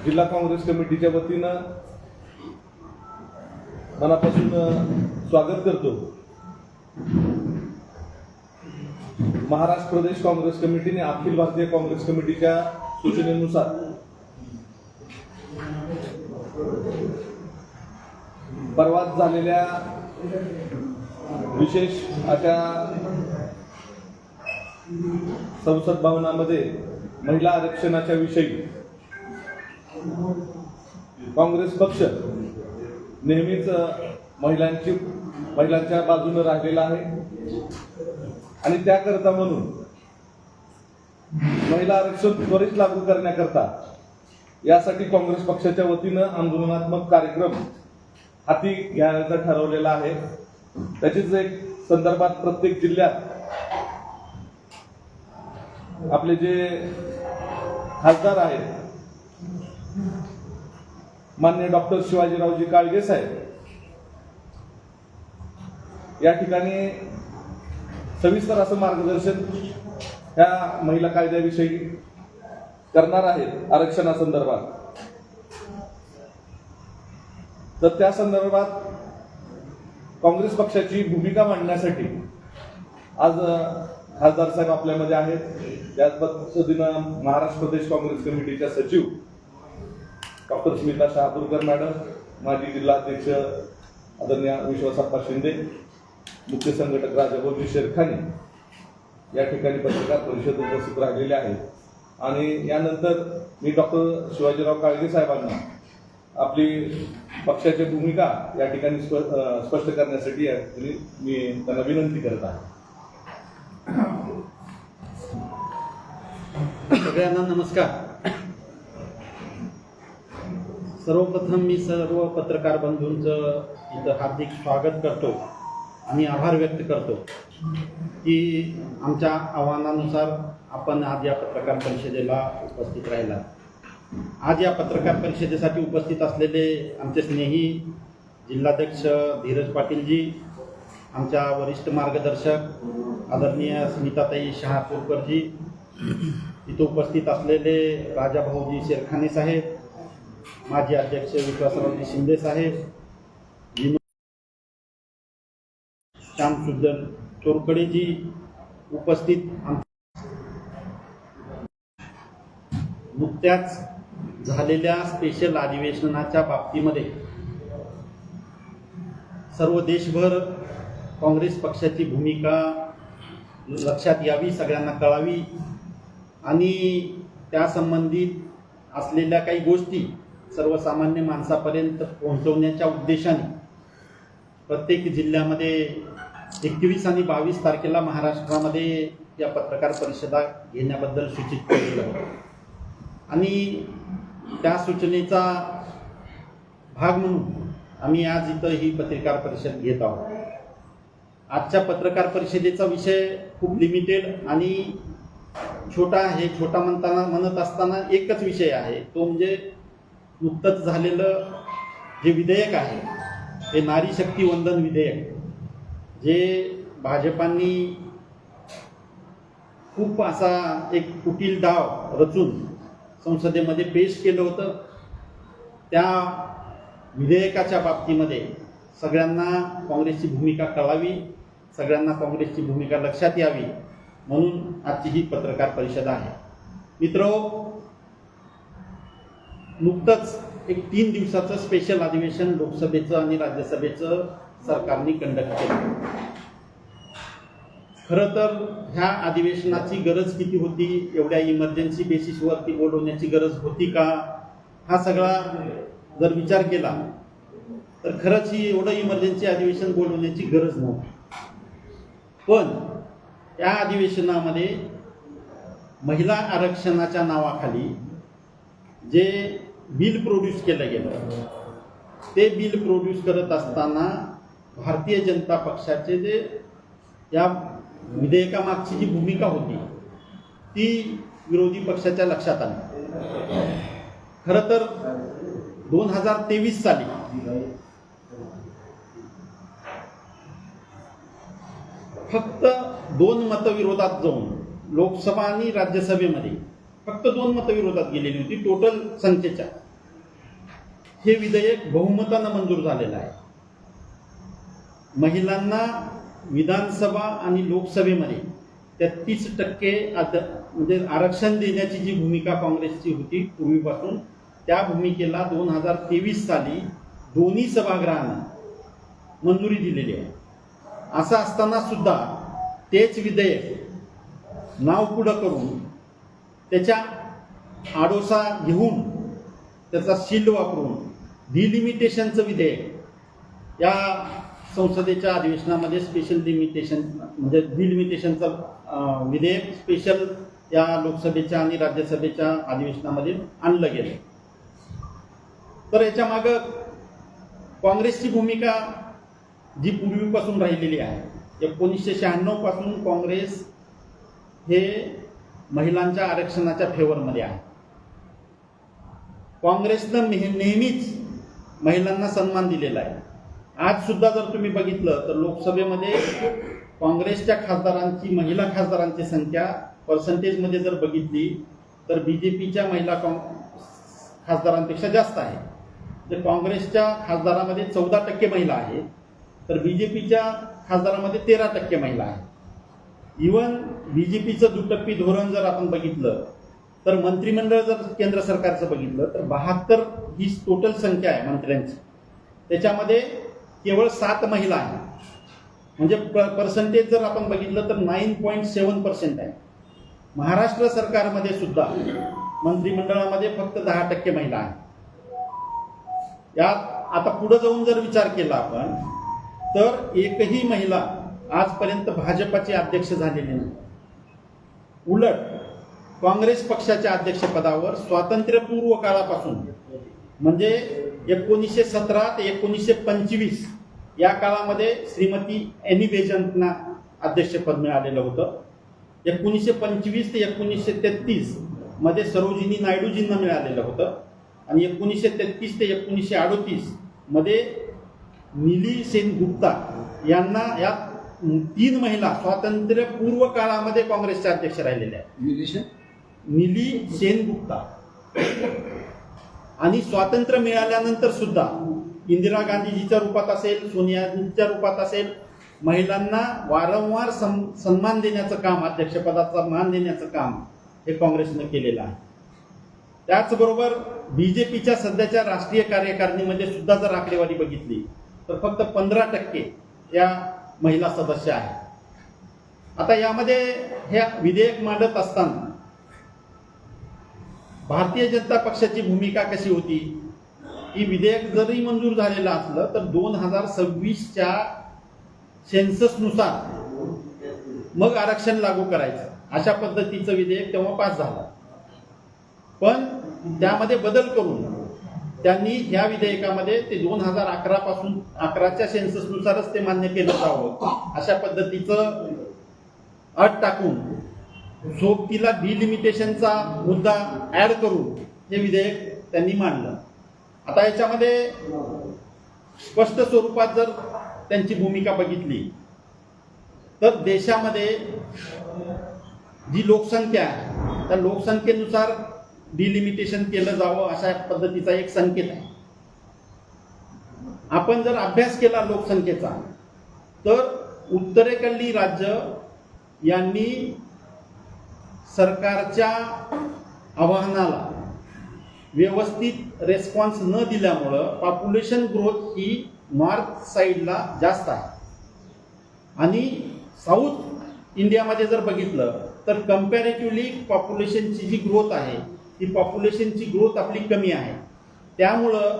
जिल्हा काँग्रेस कमिटीच्या वतीनं मनापासून स्वागत करतो। महाराष्ट्र प्रदेश काँग्रेस कमिटीने अखिल भारतीय काँग्रेस कमिटीच्या सूचनेनुसार परवाच झालेल्या विशेष अशा संसद भवनामध्ये महिला आरक्षणाच्या विषयी काँग्रेस पक्ष नेहमीच महिलांच्या बाजूने राहिलेला आहे आणि त्याकरता म्हणून महिला आरक्षण त्वरित लागू करण्याकरता यासाठी काँग्रेस पक्षाच्या वतीनं आंदोलनात्मक कार्यक्रम हाती घ्यायचा ठरवलेला आहे। त्याचीच एक संदर्भात प्रत्येक जिल्ह्यात आपले जे खासदार आहेत माननीय डॉक्टर शिवाजीरावजी काळगे साहेब या ठिकाणी सविस्तर असं मार्गदर्शन ह्या महिला कायद्याविषयी करणार आहेत आरक्षणासंदर्भात। तर त्या संदर्भात काँग्रेस पक्षाची भूमिका मांडण्यासाठी आज खासदार साहेब आपल्यामध्ये आहेत। त्याच पद्धतीनं महाराष्ट्र प्रदेश काँग्रेस कमिटीच्या सचिव डॉक्टर स्मिता शहापूरकर मॅडम, माजी जिल्हाध्यक्ष आदरणीय विश्वासप्पा शिंदे, मुख्य संघटक राजाभाऊजी शेरखानी या ठिकाणी पत्रकार परिषद उपस्थित राहिलेले आहेत। आणि यानंतर मी डॉक्टर शिवाजीराव काळगे साहेबांना आपली पक्षाची भूमिका या ठिकाणी स्पष्ट करण्यासाठी मी त्यांना विनंती करत आहे। सगळ्यांना नमस्कार। सर्वप्रथम मी सर्व पत्रकार बंधूंचं इथं हार्दिक स्वागत करतो आणि आभार व्यक्त करतो की आमच्या आव्हानानुसार आपण आज या पत्रकार परिषदेला उपस्थित राहिला। आज या पत्रकार परिषदेसाठी उपस्थित असलेले आमचे स्नेही जिल्हाध्यक्ष धीरज पाटीलजी, आमच्या वरिष्ठ मार्गदर्शक आदरणीय स्मिताताई शहापूरकरजी, इथं उपस्थित असलेले राजाभाऊजी शेरखाने साहेब, माजी अध्यक्ष विश्वासरावजी शिंदे साहेब, श्यामसुंदर चोरकडेजी उपस्थित, नुकत्याच झालेल्या स्पेशल अधिवेशनाच्या बाबतीमध्ये सर्व देशभर काँग्रेस पक्षाची भूमिका लक्षात यावी, सगळ्यांना कळावी आणि त्या संबंधित असलेल्या काही गोष्टी सर्वसामान्य माणसापर्यंत पोहोचवण्याच्या उद्देशाने प्रत्येक जिल्ह्यामध्ये 21 आणि 22 तारखेला महाराष्ट्रामध्ये या पत्रकार परिषदा घेण्याबद्दल सूचित केलेलं होतं आणि त्या सूचनेचा भाग म्हणून आम्ही आज इथं ही पत्रकार परिषद घेत आहोत। आजच्या पत्रकार परिषदेचा विषय खूप लिमिटेड आणि छोटा म्हणत असताना एकच विषय आहे, तो म्हणजे नुकतंच झालेलं जे विधेयक आहे ते नारी शक्ती वंदन विधेयक, जे भाजपांनी खूप असा एक कुटील डाव रचून संसदेमध्ये पेश केलं होतं। त्या विधेयकाच्या बाबतीमध्ये सगळ्यांना काँग्रेसची भूमिका कळावी, सगळ्यांना काँग्रेसची भूमिका लक्षात यावी म्हणून आजची ही पत्रकार परिषद आहे। मित्रो, नुकतंच एक 3 दिवसाचं स्पेशल अधिवेशन लोकसभेचं आणि राज्यसभेचं सरकारने कंडक्ट केलं। खरं तर ह्या अधिवेशनाची गरज किती होती, एवढ्या इमर्जन्सी बेसिसवरती बोलवण्याची गरज होती का, हा सगळा जर विचार केला तर खरंच ही एवढं इमर्जन्सी अधिवेशन बोलवण्याची गरज नव्हती। पण या अधिवेशनामध्ये महिला आरक्षणाच्या नावाखाली जे बिल प्रोड्यूस केलं गेलं, ते बिल प्रोड्यूस करत असताना भारतीय जनता पक्षाचे जे या विधेयकामागची जी भूमिका होती ती विरोधी पक्षाच्या लक्षात आली। खरं तर 2023 साली फक्त 2 मतविरोधात जाऊन लोकसभा आणि राज्यसभेमध्ये फक्त 2 मतविरोधात गेलेली होती टोटल संख्येच्या, हे विधेयक बहुमतानं मंजूर झालेलं आहे. महिलांना विधानसभा आणि लोकसभेमध्ये 33% म्हणजे आरक्षण देण्याची जी भूमिका काँग्रेसची होती पूर्वीपासून, त्या भूमिकेला 2023 साली दोन्ही सभागृहांना मंजुरी दिलेली आहे. असं असताना सुद्धा तेच विधेयक नाव पुढं करून त्याच्या आडोसा घेऊन त्याचा शील्ड वापरून डिलिमिटेशनचं विधेयक या संसदेच्या अधिवेशनामध्ये स्पेशल लिमिटेशन म्हणजे डिलिमिटेशनचं विधेयक स्पेशल या लोकसभेच्या आणि राज्यसभेच्या अधिवेशनामध्ये आणलं गेलं. तर याच्या मागं काँग्रेसची भूमिका जी पूर्वीपासून राहिलेली आहे, 1996 पासून काँग्रेस हे महिलांच्या आरक्षणाच्या फेवरमध्ये आहे. काँग्रेसनं नेहमीच महिलांना सन्मान दिलेला आहे. आज सुद्धा जर तुम्ही बघितलं तर लोकसभेमध्ये काँग्रेसच्या खासदारांची, महिला खासदारांची संख्या पर्सेंटेजमध्ये जर बघितली तर बीजेपीच्या महिला खासदारांपेक्षा जास्त आहे. तर काँग्रेसच्या खासदारामध्ये 14% महिला आहेत, तर बीजेपीच्या खासदारामध्ये 13% महिला आहेत. इवन बीजेपीचं दुटप्पी धोरण जर आपण बघितलं तर मंत्रिमंडळ जर केंद्र सरकारचं बघितलं तर 72 ही टोटल संख्या आहे मंत्र्यांची, त्याच्यामध्ये केवळ 7 महिला आहेत. म्हणजे पर्सेंटेज जर आपण बघितलं तर 9.7% आहे. महाराष्ट्र सरकारमध्ये सुद्धा मंत्रिमंडळामध्ये फक्त 10% महिला आहेत. यात आता पुढे जाऊन जर विचार केला आपण तर एकही महिला आजपर्यंत भाजपचे अध्यक्ष झालेले नाही. उलट काँग्रेस पक्षाच्या अध्यक्षपदावर स्वातंत्र्यपूर्व काळापासून म्हणजे 1917 ते 1925 या काळामध्ये श्रीमती एनी बेजंतना अध्यक्षपद मिळालेलं होतं. 1925 ते 1933 मध्ये सरोजिनी नायडूजींना मिळालेलं होतं आणि 1933 ते 1938 मध्ये नीली सेनगुप्ता यांना या 3 महिला स्वातंत्र्यपूर्व काळामध्ये काँग्रेसचे अध्यक्ष राहिलेल्या आहेत. नीली सेनगुप्ता. आणि स्वातंत्र्य मिळाल्यानंतर सुद्धा इंदिरा गांधीजीच्या रूपात असेल, सोनिया गांधीच्या रूपात असेल, महिलांना वारंवार सन्मान देण्याचं काम, अध्यक्षपदाचा मान देण्याचं काम हे काँग्रेसनं केलेलं आहे. त्याचबरोबर बीजेपीच्या सध्याच्या राष्ट्रीय कार्यकारिणीमध्ये सुद्धा जर आकडेवारी बघितली तर फक्त 15% या महिला सदस्य आहेत. आता यामध्ये हे विधेयक मांडत असताना भारतीय जनता पक्षाची भूमिका कशी होती की विधेयक जरी मंजूर झालेलं असलं तर 2026च्या सेन्ससनुसार मग आरक्षण लागू करायचं अशा पद्धतीचं विधेयक तेव्हा पास झालं. पण त्यामध्ये बदल करून त्यांनी ह्या विधेयकामध्ये ते 2011 पासून 11च्या सेन्ससनुसारच ते मान्य केलं जावं अशा पद्धतीचं अट टाकून सोबतीला डिलिमिटेशनचा मुद्दा ऍड करून हे विधेयक त्यांनी मांडलं. आता याच्यामध्ये स्पष्ट स्वरूपात जर त्यांची भूमिका बघितली तर देशामध्ये जी लोकसंख्या आहे त्या लोकसंख्येनुसार डिलिमिटेशन केलं जावं अशा पद्धतीचा एक संकेत आहे. आपण जर अभ्यास केला लोकसंख्येचा तर उत्तरेकडली राज्य यांनी सरकारच्या आवाहनाला व्यवस्थित रेस्पॉन्स न दिल्यामुळं पॉप्युलेशन ग्रोथ ही नॉर्थ साईडला जास्त आहे. आणि साऊथ इंडियामध्ये जर बघितलं तर कम्पॅरेटिव्हली पॉप्युलेशनची जी ग्रोथ आहे ती पॉप्युलेशनची ग्रोथ आपली कमी आहे. त्यामुळं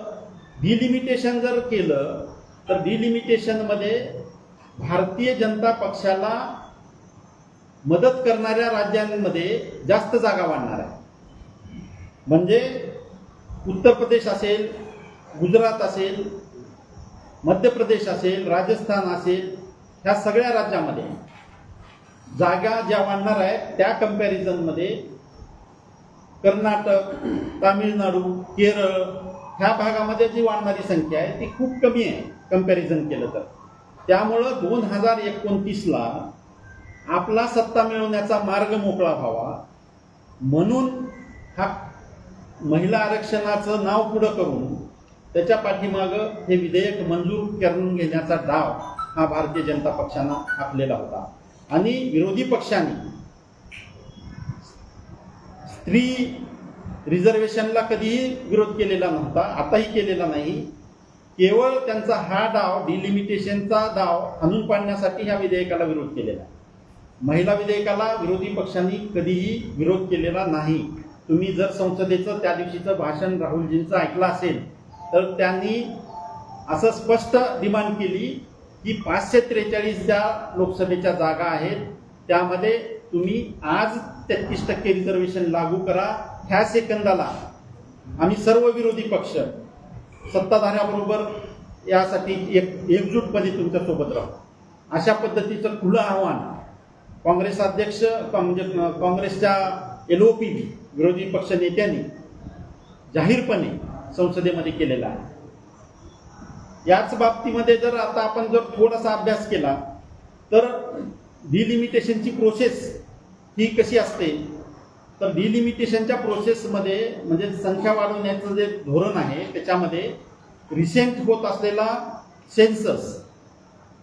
डिलिमिटेशन जर केलं तर डिलिमिटेशनमध्ये भारतीय जनता पक्षाला मदत करणाऱ्या राज्यांमध्ये जास्त जागा वाढणार आहे. म्हणजे उत्तर प्रदेश असेल, गुजरात असेल, मध्य प्रदेश असेल, राजस्थान असेल, ह्या सगळ्या राज्यामध्ये जागा ज्या वाढणार आहेत त्या कंपॅरिझनमध्ये कर्नाटक, तामिळनाडू, केरळ ह्या भागामध्ये जी वाढणारी संख्या आहे ती खूप कमी आहे कंपॅरिझन केलं तर. त्यामुळं 2029ला आपला सत्ता मिळवण्याचा मार्ग मोकळा व्हावा म्हणून हा महिला आरक्षणाचं नाव पुढं करून त्याच्या पाठीमागं हे विधेयक मंजूर करून घेण्याचा डाव हा भारतीय जनता पक्षानं आखलेला होता. आणि विरोधी पक्षांनी स्त्री रिझर्वेशनला कधीही विरोध केलेला नव्हता, आताही केलेला नाही. केवळ त्यांचा हा डाव, डिलिमिटेशनचा डाव हाणून पाडण्यासाठी ह्या विधेयकाला विरोध केलेला. महिला विधेयकाला विरोधी पक्षांनी कधीही विरोध केलेला नाही. तुम्ही जर संसदेचं त्या दिवशीचं भाषण राहुलजींचं ऐकलं असेल तर त्यांनी असं स्पष्ट डिमांड केली की 543 ज्या लोकसभेच्या जागा आहेत त्यामध्ये तुम्ही आज 33% रिझर्वेशन लागू करा. ह्या सेकंदाला आम्ही सर्व विरोधी पक्ष सत्ताधाऱ्याबरोबर यासाठी एकजूटपणे तुमच्यासोबत राहू. अशा पद्धतीचं खुलं आव्हान काँग्रेस अध्यक्ष म्हणजे काँग्रेसच्या LOP विरोधी पक्ष नेत्यांनी जाहीरपणे संसदेमध्ये केलेला आहे. याच बाबतीमध्ये जर आता आपण जर थोडासा अभ्यास केला तर डिलिमिटेशनची प्रोसेस ही कशी असते, तर डिलिमिटेशनच्या प्रोसेसमध्ये म्हणजे संख्या वाढवण्याचं जे धोरण आहे त्याच्यामध्ये रिसेंट होत असलेला सेन्सस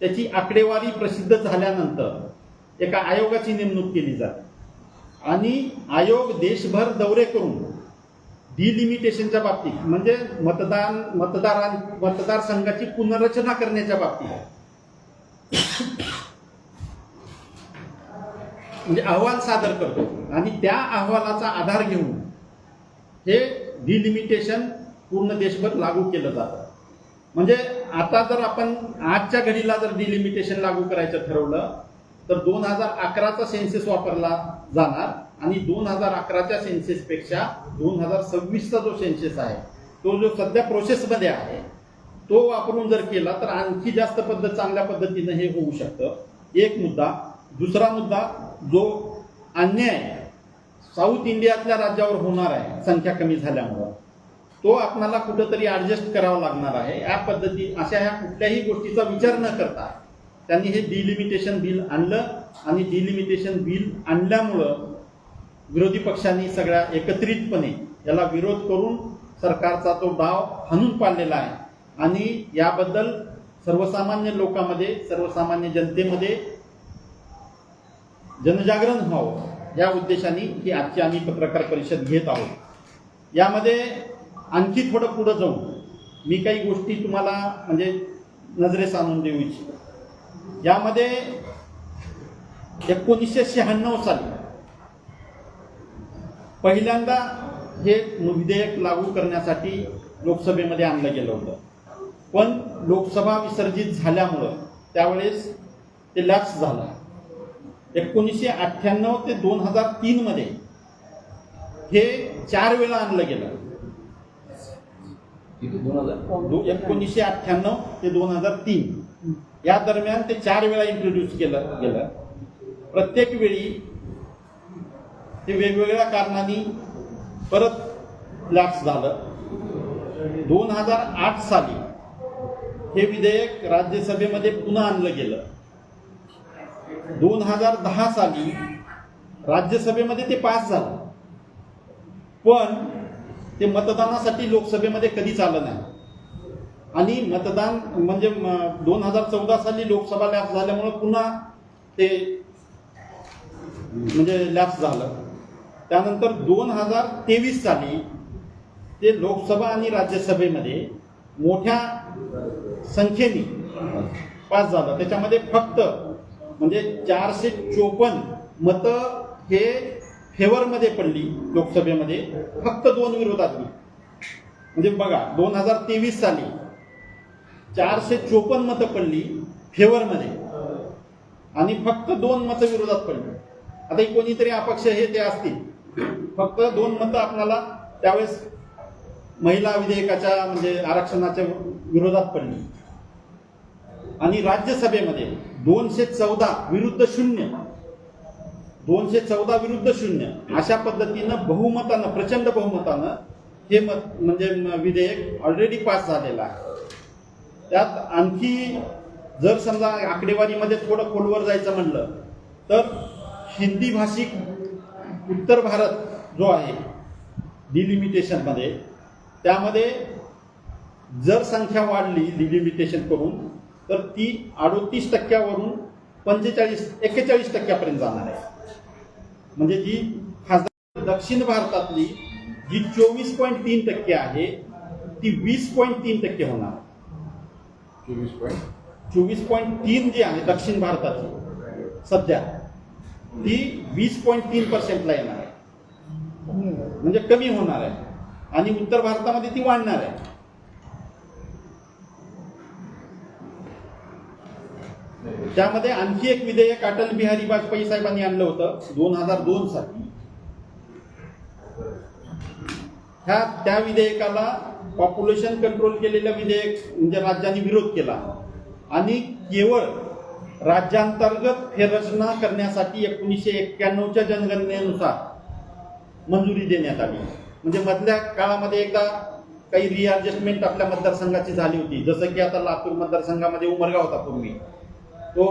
त्याची आकडेवारी प्रसिद्ध झाल्यानंतर एका आयोगाची नेमणूक केली जाते आणि आयोग देशभर दौरे करून डिलिमिटेशनच्या बाबतीत म्हणजे मतदारसंघाची पुनर्रचना करण्याच्या बाबतीत म्हणजे अहवाल सादर करतो आणि त्या अहवालाचा आधार घेऊन हे डिलिमिटेशन पूर्ण देशभर लागू केलं जातं. म्हणजे आता जर आपण आजच्या घडीला जर डिलिमिटेशन लागू करायचं ठरवलं तर 2011चा सेन्सेस वापरला जाणार आणि 2011च्या सेन्सेसपेक्षा 2026चा जो सेन्सेस आहे तो जो सध्या प्रोसेसमध्ये आहे तो वापरून जर केला तर आणखी जास्त चांगल्या पद्धतीनं हे होऊ शकतं. एक मुद्दा. दुसरा मुद्दा जो अन्याय साऊथ इंडियातल्या राज्यावर होणार आहे संख्या कमी झाल्यामुळं तो आपल्याला कुठंतरी ॲडजस्ट करावा लागणार आहे. या पद्धती अशा ह्या कुठल्याही गोष्टीचा विचार न करता त्यांनी हे डिलिमिटेशन बिल आणलं आणि डिलिमिटेशन बिल आणल्यामुळं विरोधी पक्षांनी सगळ्या एकत्रितपणे याला विरोध करून सरकारचा तो डाव हाणून पाडलेला आहे आणि याबद्दल सर्वसामान्य लोकांमध्ये सर्वसामान्य जनतेमध्ये जनजागरण व्हावं या उद्देशाने ही आजची आम्ही पत्रकार परिषद घेत आहोत. यामध्ये आणखी थोडं पुढं जाऊन मी काही गोष्टी तुम्हाला म्हणजे नजरेस आणून देऊ इच्छितो. यामध्ये 1996 साली पहिल्यांदा हे विधेयक लागू करण्यासाठी लोकसभेमध्ये आणलं गेलं होतं, पण लोकसभा विसर्जित झाल्यामुळं त्यावेळेस ते लॅप्स झालं. 1998 ते 2003 मध्ये हे 4 वेळा आणलं गेलं. 1998 ते 2003 या दरम्यान ते 4 वेळा इंट्रोड्यूस केलं गेलं. प्रत्येक वेळी ते वेगवेगळ्या कारणांनी परत लॅप्स झालं. 2008 साली हे विधेयक राज्यसभेमध्ये पुन्हा आणलं गेलं. 2010 साली राज्यसभेमध्ये ते पास झालं, पण ते मतदानासाठी लोकसभेमध्ये कधीच आलं नाही. आणि मतदान म्हणजे 2014 साली लोकसभा लॅप्स झाल्यामुळे पुन्हा ते म्हणजे लॅप्स झालं. त्यानंतर 2023 साली ते लोकसभा आणि राज्यसभेमध्ये मोठ्या संख्येने पास झालं. त्याच्यामध्ये फक्त म्हणजे 454 मतं हे फेवरमध्ये पडली लोकसभेमध्ये, फक्त 2 विरोधात. म्हणजे बघा 2023 साली 454 मतं पडली फेवरमध्ये आणि फक्त 2 मतं विरोधात पडली. आता कोणीतरी अपक्ष हे ते असतील, फक्त 2 मतं आपल्याला त्यावेळेस महिला विधेयकाच्या म्हणजे आरक्षणाच्या विरोधात पडली. आणि राज्यसभेमध्ये 214 विरुद्ध 0, 214 विरुद्ध 0 अशा पद्धतीनं बहुमतानं, प्रचंड बहुमतानं हे म्हणजे विधेयक ऑलरेडी पास झालेलं आहे. त्यात आणखी जर समजा आकडेवारीमध्ये थोडं खोलवर जायचं म्हणलं तर हिंदी भाषिक उत्तर भारत जो आहे डिलिमिटेशनमध्ये, त्यामध्ये जर संख्या वाढली डिलिमिटेशन करून तर ती 38% 41% जाणार आहे. म्हणजे जी खासदार दक्षिण भारतातली जी 24.3% आहे ती 20.3% होणार. 24.3 जी आहे दक्षिण भारताची सध्या ती 20.3%ला येणार आहे, म्हणजे कमी होणार आहे. आणि उत्तर भारतामध्ये ती वाढणार आहे. त्यामध्ये आणखी एक विधेयक अटल बिहारी वाजपेयी साहेबांनी आणलं होतं 2002 साली. त्या विधेयकाला पॉप्युलेशन कंट्रोल केलेलं विधेयक म्हणजे राज्यांनी विरोध केला आणि केवळ राज्यांतर्गत फेररचना करण्यासाठी 1991च्या जनगणनेनुसार मंजुरी देण्यात आली. म्हणजे मधल्या काळामध्ये एकदा काही रिअडजस्टमेंट आपल्या मतदारसंघाची झाली होती. जसं की आता लातूर मतदारसंघामध्ये उमरगा होता पूर्वी, तो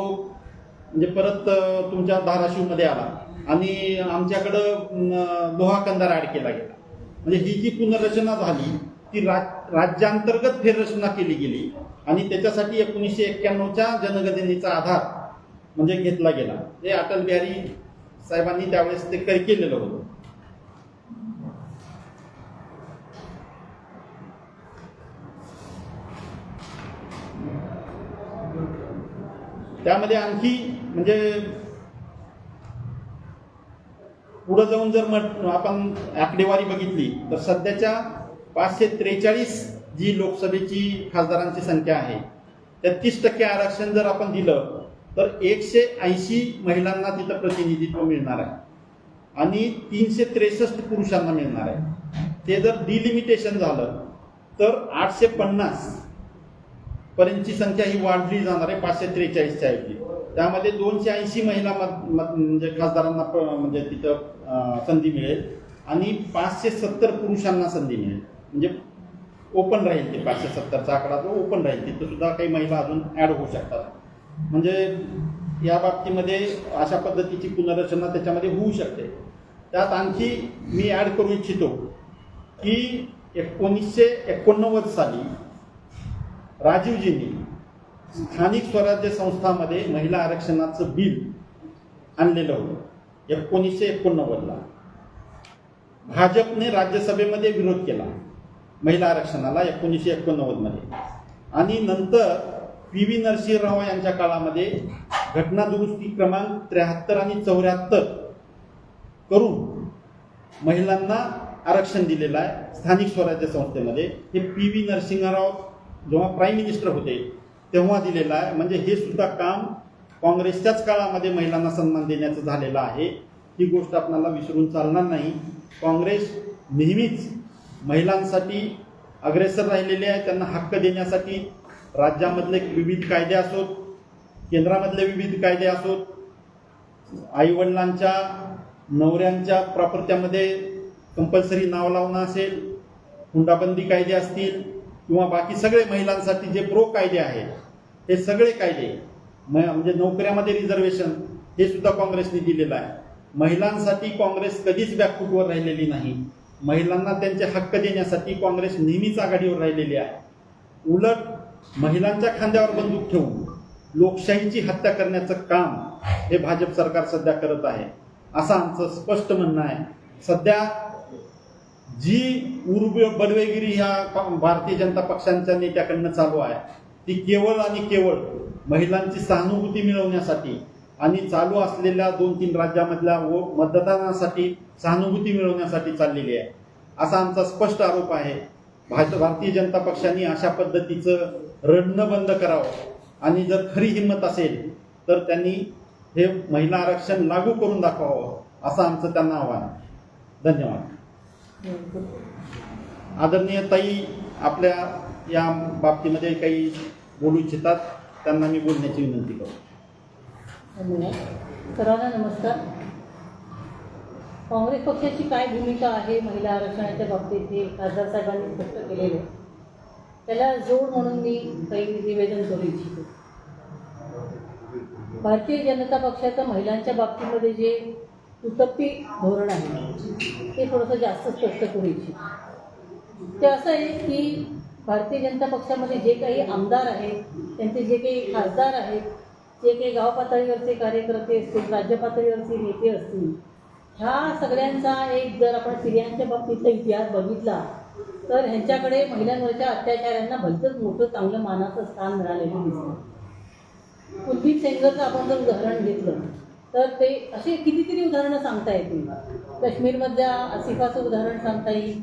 म्हणजे परत तुमच्या धाराशिवमध्ये आला आणि आमच्याकडं लोहा कंदार ॲड केला गेला. म्हणजे ही जी पुनर्रचना झाली ती राज्यांतर्गत फेररचना केली गेली आणि त्याच्यासाठी 1991च्या जनगणनेचा आधार म्हणजे घेतला गेला. ते अटल बिहारी साहेबांनी त्यावेळेस ते केलेलं होतं. त्यामध्ये आणखी म्हणजे पुढे जाऊन जर आपण आकडेवारी बघितली तर सध्याच्या 543 जी लोकसभेची खासदारांची संख्या आहे त्या 30% आरक्षण जर आपण दिलं तर 180 महिलांना तिथं प्रतिनिधित्व मिळणार आहे आणि 363 पुरुषांना मिळणार आहे. ते जर डिलिमिटेशन झालं तर 850 पर्यंतची संख्या ही वाढली जाणार आहे 543च्या ऐवजी. त्यामध्ये 280 महिला म्हणजे खासदारांना म्हणजे तिथं संधी मिळेल आणि 570 पुरुषांना संधी मिळेल. म्हणजे ओपन राहील ते 570चा आकडा जो ओपन राहील. तिथं सुद्धा काही महिला अजून ॲड होऊ शकतात. म्हणजे या बाबतीमध्ये अशा पद्धतीची पुनर्रचना त्याच्यामध्ये होऊ शकते. त्यात आणखी मी ॲड करू इच्छितो की 1989 साली राजीवजींनी स्थानिक स्वराज्य संस्थांमध्ये महिला आरक्षणाचं बिल आणलेलं होतं 1989ला. भाजपने राज्यसभेमध्ये विरोध केला महिला आरक्षणाला 1989 मध्ये आणि नंतर PV नरसिंहराव यांच्या काळामध्ये घटना दुरुस्ती क्रमांक 73 आणि 74 करून महिलांना आरक्षण दिलेलं आहे स्थानिक स्वराज्य संस्थेमध्ये. हे PV नरसिंहराव जेव्हा प्राईम मिनिस्टर होते तेव्हा दिलेलं आहे. म्हणजे हे सुद्धा काम काँग्रेसच्याच काळामध्ये महिलांना सन्मान देण्याचं झालेलं आहे. ही गोष्ट आपल्याला विसरून चालणार नाही. काँग्रेस नेहमीच महिलांसाठी अग्रेसर राहिलेली आहे. त्यांना हक्क देण्यासाठी राज्यामधले विविध कायदे असोत, केंद्रामधले विविध कायदे असोत, आईवडिलांच्या नवऱ्यांच्या प्रॉपर्ट्यामध्ये कंपल्सरी नाव लावणं असेल, हुंडाबंदी कायदे असतील किंवा बाकी सगळे महिलांसाठी जे प्रो कायदे आहेत हे सगळे कायदे म्हणजे नोकऱ्यामध्ये रिझर्वेशन हे सुद्धा काँग्रेसने दिलेलं आहे. महिलांसाठी काँग्रेस कधीच बॅकफूटवर राहिलेली नाही. महिलांना त्यांचे हक्क देण्यासाठी काँग्रेस नेहमीच आघाडीवर राहिलेली आहे. उलट महिलांच्या खांद्यावर बंदूक ठेवून लोकशाहीची हत्या करण्याचं काम हे भाजप सरकार सध्या करत आहे असं आमचं स्पष्ट म्हणणं आहे. सध्या जी बलवेगिरी ह्या भारतीय जनता पक्षांच्या नेत्याकडनं चालू आहे ती केवळ आणि केवळ महिलांची सहानुभूती मिळवण्यासाठी आणि चालू असलेल्या 2-3 राज्यामधल्या मतदानासाठी सहानुभूती मिळवण्यासाठी चाललेली आहे असा आमचा स्पष्ट आरोप आहे. भारतीय जनता पक्षाने अशा पद्धतीचं रडणं बंद करावं आणि जर खरी हिंमत असेल तर त्यांनी हे महिला आरक्षण लागू करून दाखवावं असं आमचं त्यांना आव्हान आहे. धन्यवाद. आदरणीय ताई आपल्या या बाबतीमध्ये काही बोलू इच्छितात त्यांना मी बोलण्याची विनंती करतो. धन्यवाद. सर्वांना नमस्कार. काँग्रेस पक्षाची काय भूमिका आहे महिला आरक्षणाच्या बाबतीत हे खासदार साहेबांनी स्पष्ट केलेले. त्याला जोड म्हणून मी काही निवेदन करू इच्छितो. भारतीय जनता पक्षाचं महिलांच्या बाबतीमध्ये जे तुटप्पी धोरण आहे ते थोडंसं जास्त स्पष्ट करू इच्छितो. ते असं आहे की भारतीय जनता पक्षामध्ये जे काही आमदार आहेत, त्यांचे जे काही खासदार आहेत, जे काही गाव पातळीवरचे कार्यकर्ते असतील, राज्य पातळीवरचे नेते असतील, ह्या सगळ्यांचा एक जर आपण स्त्रियांच्या बाबतीतला इतिहास बघितला तर ह्यांच्याकडे महिलांवरच्या अत्याचारांना भलतंच मोठं चांगलं मानाचं स्थान मिळालेलं दिसतं. कुलदीप सेंगरचं आपण जर उदाहरण घेतलं तर ते असे कितीतरी उदाहरणं सांगता येतील. काश्मीरमधल्या आसिफाचं उदाहरण सांगता येईल.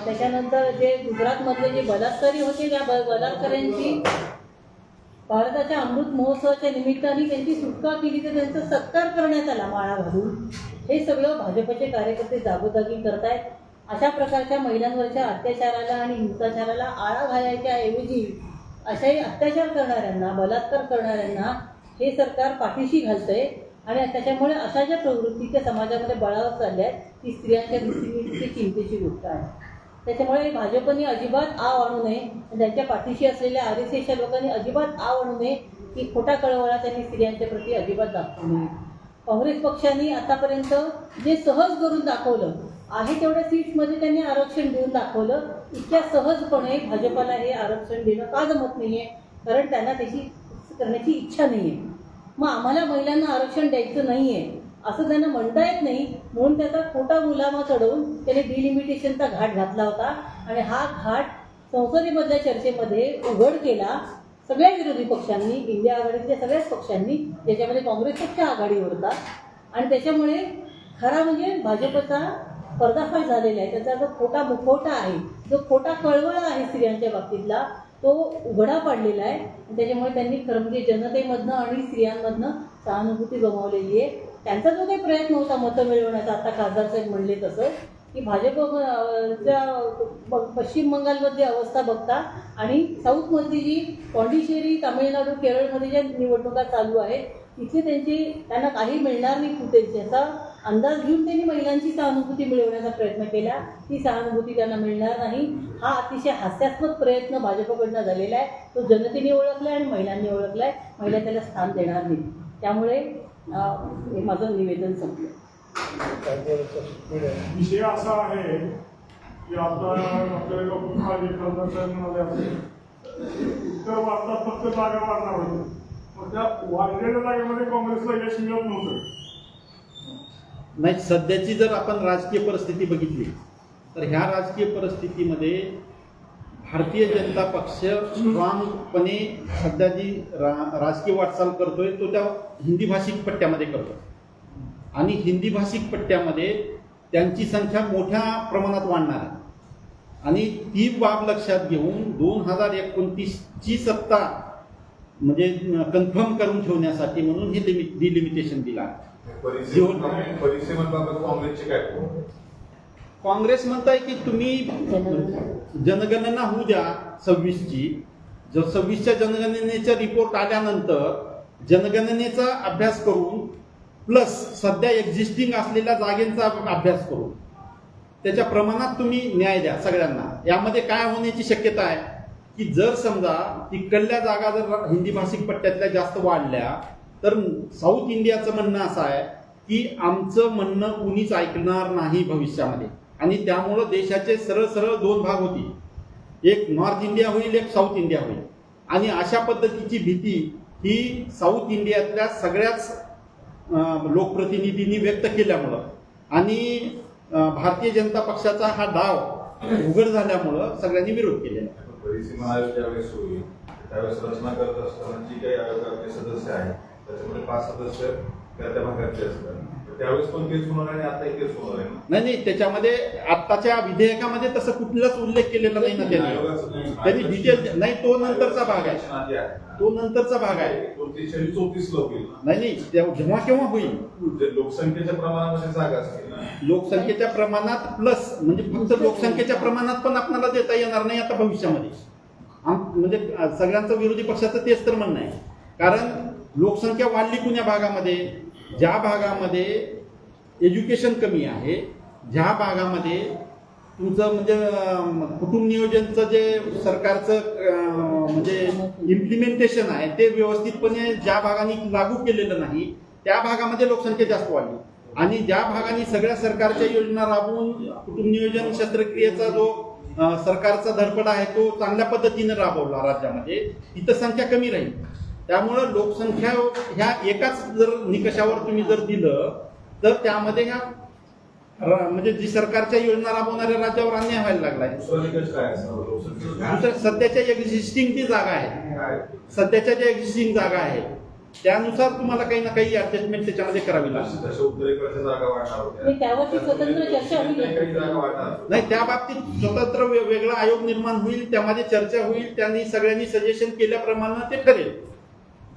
त्याच्यानंतर जे गुजरातमधले जे बलात्कारी होते त्या बलात्काऱ्यांची भारताच्या अमृत महोत्सवाच्या निमित्ताने त्यांची सुटका केली तर त्यांचा सत्कार करण्यात आला माळा घालून. हे सगळं भाजपचे कार्यकर्ते जागोजागी करतायत. अशा प्रकारच्या महिलांवरच्या अत्याचाराला आणि हिंसाचाराला आळा घालायच्या ऐवजी अशाही अत्याचार करणाऱ्यांना, बलात्कार करणाऱ्यांना हे सरकार पाठीशी घालतंय आणि त्याच्यामुळे अशा ज्या प्रवृत्ती त्या समाजामध्ये बळावत चालल्या आहेत ती स्त्रियांच्या दृष्टीने चिंतेची गोष्ट आहे. त्याच्यामुळे भाजपने अजिबात आव आणू नये, त्यांच्या पाठीशी असलेल्या RSSच्या लोकांनी अजिबात आव आणू नये की खोटा कळवळा त्यांनी स्त्रियांच्या प्रती अजिबात दाखवू नये. काँग्रेस पक्षाने आतापर्यंत जे सहज करून दाखवलं आहे तेवढ्या सीट्समध्ये त्यांनी आरक्षण देऊन दाखवलं. इतक्या सहजपणे भाजपला हे आरक्षण देणं का जमत नाही आहे? कारण त्यांना त्याची करण्याची इच्छा नाही आहे. मग आम्हाला महिलांना आरक्षण द्यायचं नाही आहे असं त्यांना म्हणता येत नाही, म्हणून त्याचा खोटा मुलामा चढवून त्याने डिलिमिटेशनचा घाट घातला होता आणि हा घाट संसदेमधल्या चर्चेमध्ये उघड केला सगळ्या विरोधी पक्षांनी, इंडिया आघाडीतल्या सगळ्याच पक्षांनी, ज्याच्यामध्ये काँग्रेस पक्ष आघाडीवर होता. आणि त्याच्यामुळे खरा म्हणजे भाजपचा पर्दाफाश झालेला आहे. त्याचा जो खोटा मुखवटा आहे, जो खोटा कळवळा आहे स्त्रियांच्या बाबतीतला, तो उघडा पाडलेला आहे. आणि त्याच्यामुळे त्यांनी खरं म्हणजे जनतेमधनं आणि स्त्रियांमधनं सहानुभूती गमावलेली आहे. त्यांचा जो काही प्रयत्न होता मतं मिळवण्याचा, आता खासदार साहेब म्हणले तसं की भाजपच्या पश्चिम बंगालमधली अवस्था बघता आणि साऊथमधली जी पॉंडिचेरी, तामिळनाडू, केरळमध्ये ज्या निवडणुका चालू आहेत तिथे त्यांना काही मिळणार नाही फुटेज याचा अंदाज घेऊन त्यांनी महिलांची सहानुभूती मिळवण्याचा प्रयत्न केला. ती सहानुभूती त्यांना मिळणार नाही. हा अतिशय हास्यास्पद प्रयत्न भाजपकडनं झालेला आहे. तो जनतेने ओळखला आहे आणि महिलांनी ओळखला आहे. महिला त्याला स्थान देणार नाही. त्यामुळे हे माझं निवेदन संपलं. विषय असा आहे की आता आपल्याला म्हणाले उत्तर भारतात फक्त जागा वाढणार होत्या, मग त्या वाढलेल्या जागेमध्ये काँग्रेसला यश मिळत नव्हतं. नाही, सध्याची जर आपण राजकीय परिस्थिती बघितली तर ह्या राजकीय परिस्थितीमध्ये भारतीय जनता पक्ष स्ट्रॉंगपणे सध्या जी राजकीय वाटचाल करतोय तो त्या हिंदी भाषिक पट्ट्यामध्ये करतो आणि हिंदी भाषिक पट्ट्यामध्ये त्यांची संख्या मोठ्या प्रमाणात वाढणार आहे. आणि ती बाब लक्षात घेऊन 2029ची सत्ता म्हणजे कन्फर्म करून ठेवण्यासाठी म्हणून हे डिलिमिटेशन दिलं आहे. परीक्षेबाबत काँग्रेसचे काय? काँग्रेस म्हणताय की तुम्ही जनगणना होऊ द्या 26ची. जर 26च्या जनगणनेचा रिपोर्ट आल्यानंतर जनगणनेचा अभ्यास करून प्लस सध्या एक्झिस्टिंग असलेल्या जागेंचा अभ्यास करून त्याच्या प्रमाणात तुम्ही न्याय द्या सगळ्यांना. यामध्ये काय होण्याची शक्यता आहे की जर समजा तिकडल्या जागा जर हिंदी भाषिक पट्ट्यातल्या जास्त वाढल्या तर साऊथ इंडियाचं म्हणणं असं आहे की आमचं म्हणणं कुणीच ऐकणार नाही भविष्यामध्ये आणि त्यामुळं देशाचे सरळ सरळ दोन भाग होतील. एक नॉर्थ इंडिया होईल, एक साऊथ इंडिया होईल. आणि अशा पद्धतीची भीती ही साऊथ इंडियातल्या सगळ्याच लोकप्रतिनिधींनी व्यक्त केल्यामुळं आणि भारतीय जनता पक्षाचा हा डाव उघड झाल्यामुळं सगळ्यांनी विरोध केलेला. परिसीमा आयोग ज्यावेळेस होईल त्यावेळेस रचना करत असताना जी काही आयोगाचे सदस्य आहेत त्याच्यामध्ये 5 सदस्य त्या भागातले असतात, त्यावेळेस पण केस होणार आणि आता केस होणार आहे. नाही, त्याच्यामध्ये आत्ताच्या विधेयकामध्ये तसं कुठलाच उल्लेख केलेला नाही ना त्यांनी डिटेल नाही. तो नंतरचा भाग आहे, तो नंतरचा भाग आहे. 34 लोक होईल. नाही जेव्हा केव्हा होईल लोकसंख्येच्या प्रमाणामध्ये जागा असतील. लोकसंख्येच्या प्रमाणात प्लस म्हणजे फक्त लोकसंख्येच्या प्रमाणात पण आपल्याला देता येणार नाही आता भविष्यामध्ये. म्हणजे सगळ्यांचं विरोधी पक्षाचं तेच तर म्हणणं आहे. कारण लोकसंख्या वाढली कुण्या भागामध्ये? ज्या भागामध्ये एज्युकेशन कमी आहे, ज्या भागामध्ये तुमचं म्हणजे कुटुंब नियोजनचं जे सरकारचं म्हणजे इम्प्लिमेंटेशन आहे ते व्यवस्थितपणे ज्या भागाने लागू केलेलं नाही त्या भागामध्ये लोकसंख्या जास्त वाढली. आणि ज्या भागाने सगळ्या सरकारच्या योजना राबवून कुटुंब नियोजन शस्त्रक्रियेचा जो सरकारचा धडपड आहे तो चांगल्या पद्धतीने राबवला राज्यामध्ये, इथं संख्या कमी राहील. त्यामुळं लोकसंख्या ह्या एकाच जर निकषावर तुम्ही जर दिलं तर त्यामध्ये ह्या म्हणजे जी सरकारच्या योजना राबवणाऱ्या राज्यावर अन्याय व्हायला लागलाय. दुसरा निकष काय असणार लोकसंख्येचा? दुसरं सध्याच्या एक्झिस्टिंग जी जागा आहे, काय? सध्याच्या ज्या एक्झिस्टिंग जागा आहे त्यानुसार तुम्हाला काही ना काही ऍडजस्टमेंट त्याच्यामध्ये करावी लागेल. तशा उत्तरेकडच्या जागा वाढणार होत्या. आणि त्यावरती स्वतंत्र चर्चा होईल. काही जागा वाढणार. नाही, त्या बाबतीत स्वतंत्र वेगळा आयोग निर्माण होईल, त्यामध्ये चर्चा होईल, त्यांनी सगळ्यांनी सजेशन केल्याप्रमाणे ते ठरेल.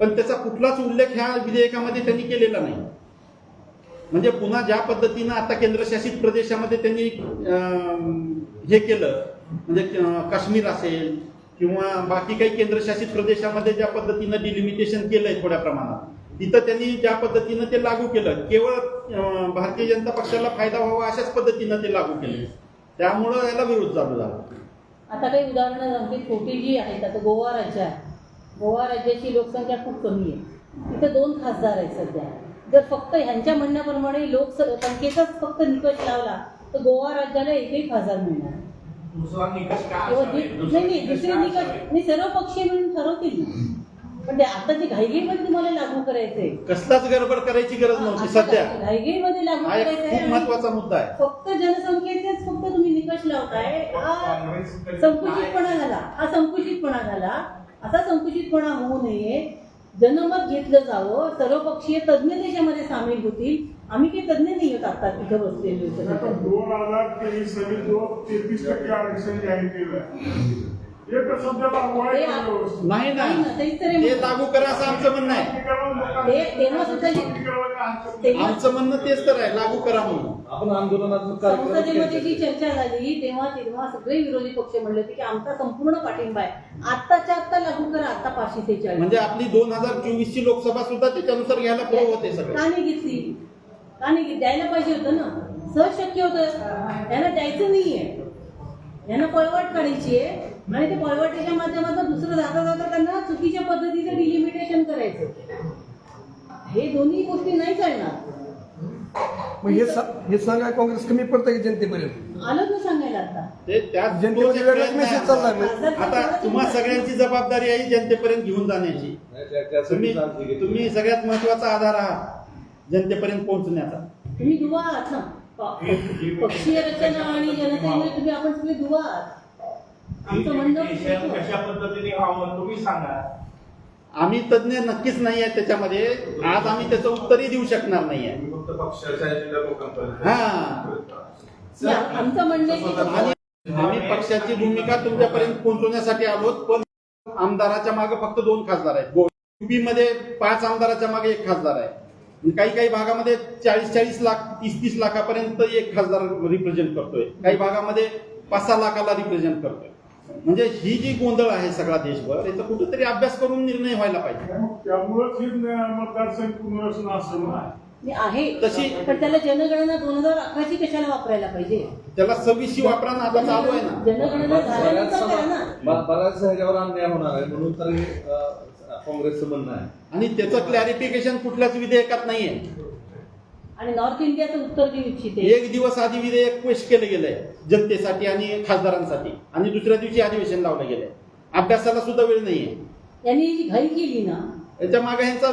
पण त्याचा कुठलाच उल्लेख ह्या विधेयकामध्ये त्यांनी केलेला नाही. म्हणजे पुन्हा ज्या पद्धतीनं आता केंद्रशासित प्रदेशामध्ये त्यांनी हे केलं, म्हणजे काश्मीर असेल किंवा बाकी काही केंद्रशासित प्रदेशामध्ये ज्या पद्धतीनं डिलिमिटेशन केलंय थोड्या प्रमाणात, तिथं त्यांनी ज्या पद्धतीनं ते लागू केलं, केवळ भारतीय जनता पक्षाला फायदा व्हावा अशाच पद्धतीनं ते लागू केले. त्यामुळं याला विरोध चालू झाला. आता काही उदाहरणं आमची छोटी जी आहेत, आता गोवा राज्य आहे, गोवा राज्याची लोकसंख्या खूप कमी आहे, तिथे 2 खासदार आहेत सध्या. जर फक्त ह्यांच्या म्हणण्याप्रमाणे लोकसंख्येचाच फक्त निकष लावला तर गोवा राज्याला एकही खासदार मिळणार नाही. दुसरा निकष काय किंवा असावे? नाही दुसरे निकष मी सर्व पक्षीय मिळून ठरवतील ना. पण ते आता जे घाईघाईमध्ये तुम्हाला लागू करायचंय, कसलाच गडबड करायची गरज नव्हती. सध्या घाईघाईमध्ये लागू हा एक करायचंय खूप महत्वाचा मुद्दा आहे. फक्त जनसंख्येचेच फक्त तुम्ही निकष लावताय, हा संकुचितपणा झाला. हा संकुचितपणा झाला. असा संकुचितपणा होऊ नये. जनमत घेतलं जावं, सर्वपक्षीय तज्ज्ञ त्याच्यामध्ये सामील होतील. आम्ही काही तज्ज्ञ नाही होत आता तिथं बसलेले आता 2023 साली जो 33% आरक्षण जाहीर केलं हे तर सध्या लागू आहे का व्यवस्थित? नाही ना, नाही ना, तेच तर आहे. ते लागू करा असं आमचं म्हणणं आहे. तेव्हा सुद्धा तेव्हा आमचं म्हणणं तेच तर आहे, लागू करा म्हणून. आपण आंदोलनाचं कार्यक्रम संसदेमध्ये जी केले. चर्चा झाली तेव्हा सगळे विरोधी पक्ष म्हणले होते की आमचा संपूर्ण पाठिंबा आहे, आत्ताच्या आत्ता लागू करा, आता 546. म्हणजे आपली 2024 ची लोकसभा सुद्धा त्याच्यानुसार घ्यायला प्रो होते सगळं. का नाही घेतली? का नाही घेतली? द्यायला पाहिजे होतं ना. सहज शक्य होतं. यांना द्यायचं नाहीये, यांना पळवाट काढायची आहे आणि ते पळवाटीच्या माध्यमातून दुसरं जाता जाता त्यांना चुकीच्या पद्धतीचं डिलिमिटेशन करायचं. हे दोन्ही गोष्टी नाही चालणार. मग हे सांगा काँग्रेस कमी पडतं की जनतेपर्यंत? आलं ना सांगायला आता. ते त्यात जनतेमध्ये वेगळाच मेसेज चाललाय. आता तुम्हा सगळ्यांची जबाबदारी आहे जनतेपर्यंत घेऊन जाण्याची. तुम्ही सगळ्यात महत्वाचा आधार आहात जनतेपर्यंत पोहोचण्याचा. तुम्ही दुवा आहात ना. पक्षीय रचना आणि जनतेमध्ये तुम्ही आपण सगळे दुवा आहात. आमचं म्हणणं देशात कशा पद्धतीने व्हावं तुम्ही सांगा. आम्ही तज्ज्ञ नक्कीच नाही आहे त्याच्यामध्ये. आज आम्ही त्याचं उत्तरही देऊ शकणार नाही आहे. फक्त पक्षाच्या एजेंडा लोकांपर्यंत. हा, आमचं म्हणणं आहे की आम्ही पक्षाची भूमिका तुमच्यापर्यंत पोहोचवण्यासाठी आलो. पण आमदाराच्या मागे फक्त 2 खासदार आहेत. युपी मध्ये 5 आमदाराच्या मागे 1 खासदार आहे. काही भागामध्ये 40 लाख 30 लाखापर्यंत 1 खासदार रिप्रेझेंट करतोय. काही भागामध्ये 5-6 लाखाला रिप्रेझेंट करतोय. म्हणजे ही जी गोंधळ आहे सगळा देशभर, याचा कुठेतरी अभ्यास करून निर्णय व्हायला पाहिजे. त्यामुळेच ही मतदारसंघ पुनर्रचना असं मी आहे तशी पण त्याला जनगणना 2011ची कशाला वापरायला पाहिजे? त्याला 26 वापरा ना, आता चालू आहे ना. जनगणना झाल्यानंतर करा ना. बऱ्याच ह्याच्यावर अन्याय होणार आहे म्हणून तर हे, काँग्रेसचं म्हणणं आहे. आणि त्याचं क्लॅरिफिकेशन कुठल्याच विधेयकात नाहीये. आणि नॉर्थ इंडियाचं उत्तर देऊ इच्छिते. 1 दिवस आधी विधेयक पेश केलं गेलंय जनतेसाठी आणि खासदारांसाठी, आणि दुसऱ्या दिवशी अधिवेशन लावलं गेलंय. अभ्यासाला सुद्धा वेळ नाहीये. यांनी जी घाई केली ना, याच्या मागे ह्यांचा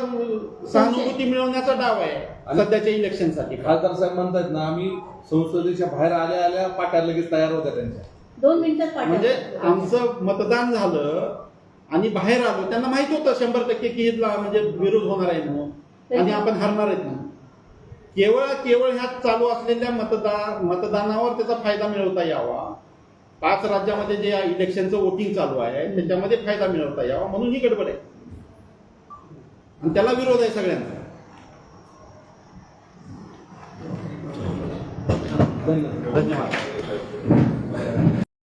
सहानुभूती मिळवण्याचा डाव आहे सध्याच्या इलेक्शनसाठी. खासदार साहेब म्हणतात ना, आम्ही संसदेच्या बाहेर आल्या पाट्या लगेच तयार होत्या त्यांच्या. 2 मिनिटात पाठवा. म्हणजे आमचं मतदान झालं आणि बाहेर आलो, त्यांना माहित होतं 100% की म्हणजे विरोध होणार आहे म्हणून आणि आपण हरणार आहेत म्हणून. केवळ ह्या चालू असलेल्या मतदानावर त्याचा फायदा मिळवता यावा. 5 राज्यामध्ये जे इलेक्शनचं वोटिंग चालू आहे त्याच्यामध्ये फायदा मिळवता यावा म्हणून ही गडबड आहे. आणि त्याला विरोध आहे सगळ्यांचा. धन्यवाद. धन्यवाद.